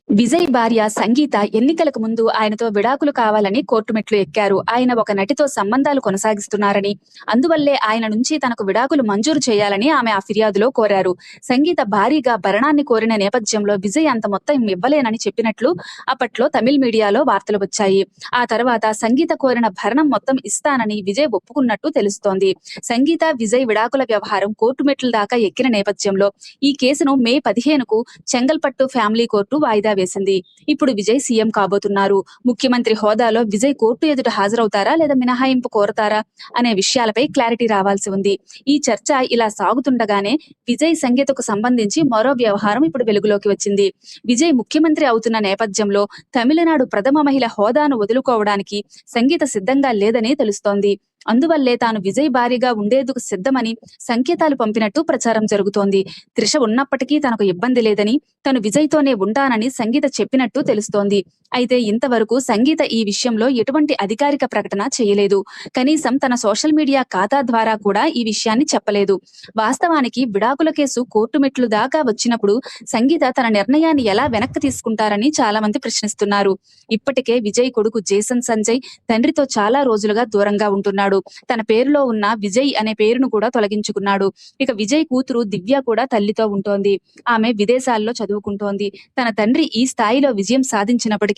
విజయ్ భార్య సంగీత ఎన్నికలకు ముందు ఆయనతో విడాకులు కావాలని కోర్టు మెట్లు ఎక్కారు. ఆయన ఒక నటితో సంబంధాలు కొనసాగిస్తున్నారని, అందువల్లే ఆయన నుంచి తనకు విడాకులు మంజూరు చేయాలని ఆమె ఆ ఫిర్యాదులో కోరారు. సంగీత భారీగా భరణాన్ని కోరిన నేపథ్యంలో విజయ్ అంత మొత్తం ఇవ్వలేనని చెప్పినట్లు అప్పట్లో తమిళ మీడియాలో వార్తలు వచ్చాయి. ఆ తర్వాత సంగీత కోరిన భరణం మొత్తం ఇస్తానని విజయ్ ఒప్పుకున్నట్టు తెలుస్తోంది. సంగీత విజయ్ విడాకుల వ్యవహారం కోర్టు మెట్ల దాకా ఎక్కిన నేపథ్యంలో ఈ కేసును మే 15కు చెంగల్పట్టు ఫ్యామిలీ కోర్టు వాయిదా వేసింది. ఇప్పుడు విజయ్ సీఎం కాబోతున్నారు. ముఖ్యమంత్రి హోదాలో విజయ్ కోర్టు ఎదుట హాజరవుతారా లేదా మినహాయింపు కోరతారా అనే విషయాలపై క్లారిటీ రావాల్సి ఉంది. ఈ చర్చ ఇలా సాగుతుండగానే విజయ్ సంగీతకు సంబంధించి మరో వ్యవహారం ఇప్పుడు వెలుగులోకి వచ్చింది. విజయ్ ముఖ్యమంత్రి అవుతున్న నేపథ్యంలో తమిళనాడు ప్రథమ మహిళ హోదాను వదులుకోవడానికి సంగీత సిద్ధంగా లేదని తెలుస్తోంది. అందువల్లే తాను విజయ్ భారీగా ఉండేందుకు సిద్ధమని సంకేతాలు పంపినట్టు ప్రచారం జరుగుతోంది. త్రిష ఉన్నప్పటికీ తనకు ఇబ్బంది లేదని, తను విజయ్తోనే ఉంటానని సంగీత చెప్పినట్టు తెలుస్తోంది. అయితే ఇంతవరకు సంగీత ఈ విషయంలో ఎటువంటి అధికారిక ప్రకటన చేయలేదు. కనీసం తన సోషల్ మీడియా ఖాతా ద్వారా కూడా ఈ విషయాన్ని చెప్పలేదు. వాస్తవానికి విడాకుల కేసు కోర్టు మెట్లు దాకా వచ్చినప్పుడు సంగీత తన నిర్ణయాన్ని ఎలా వెనక్కి తీసుకుంటారని చాలా మంది ప్రశ్నిస్తున్నారు. ఇప్పటికే విజయ్ కొడుకు జేసన్ సంజయ్ తండ్రితో చాలా రోజులుగా దూరంగా ఉంటున్నాడు. తన పేరులో ఉన్న విజయ్ అనే పేరును కూడా తొలగించుకున్నాడు. ఇక విజయ్ కూతురు దివ్య కూడా తల్లితో ఉంటోంది. ఆమె విదేశాల్లో చదువుకుంటోంది. తన తండ్రి ఈ స్థాయిలో విజయం సాధించినప్పటికీ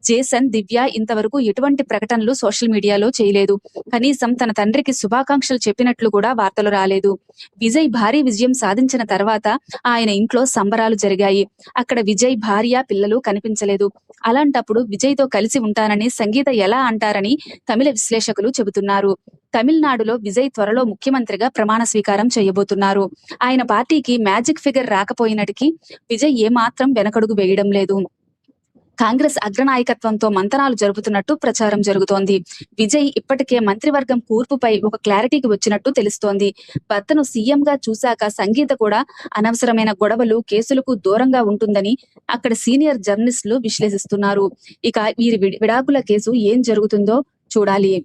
జేసన్, దివ్య ఇంతవరకు ఎటువంటి ప్రకటనలు సోషల్ మీడియాలో చేయలేదు. కనీసం తన తండ్రికి శుభాకాంక్షలు చెప్పినట్లు కూడా వార్తలు రాలేదు. విజయ్ భారీ విజయం సాధించిన తర్వాత ఆయన ఇంట్లో సంబరాలు జరిగాయి. అక్కడ విజయ్ భార్య, పిల్లలు కనిపించలేదు. అలాంటప్పుడు విజయ్తో కలిసి ఉంటానని సంగీత ఎలా అంటారని తమిళ విశ్లేషకులు చెబుతున్నారు. తమిళనాడులో విజయ్ త్వరలో ముఖ్యమంత్రిగా ప్రమాణ స్వీకారం చేయబోతున్నారు. ఆయన పార్టీకి మ్యాజిక్ ఫిగర్ రాకపోయినటికీ విజయ్ ఏమాత్రం వెనకడుగు వేయడం లేదు. కాంగ్రెస్ అగ్రనాయకత్వంతో మంతనాలు జరుపుతున్నట్టు ప్రచారం జరుగుతోంది. విజయ్ ఇప్పటికే మంత్రివర్గం కూర్పుపై ఒక క్లారిటీకి వచ్చినట్టు తెలుస్తోంది. భర్తను సీఎంగా చూశాక సంగీత కూడా అనవసరమైన గొడవలు, కేసులకు దూరంగా ఉంటుందని అక్కడ సీనియర్ జర్నలిస్టులు విశ్లేషిస్తున్నారు. ఇక వీరి విడాకుల కేసు ఏం జరుగుతుందో చూడాలి.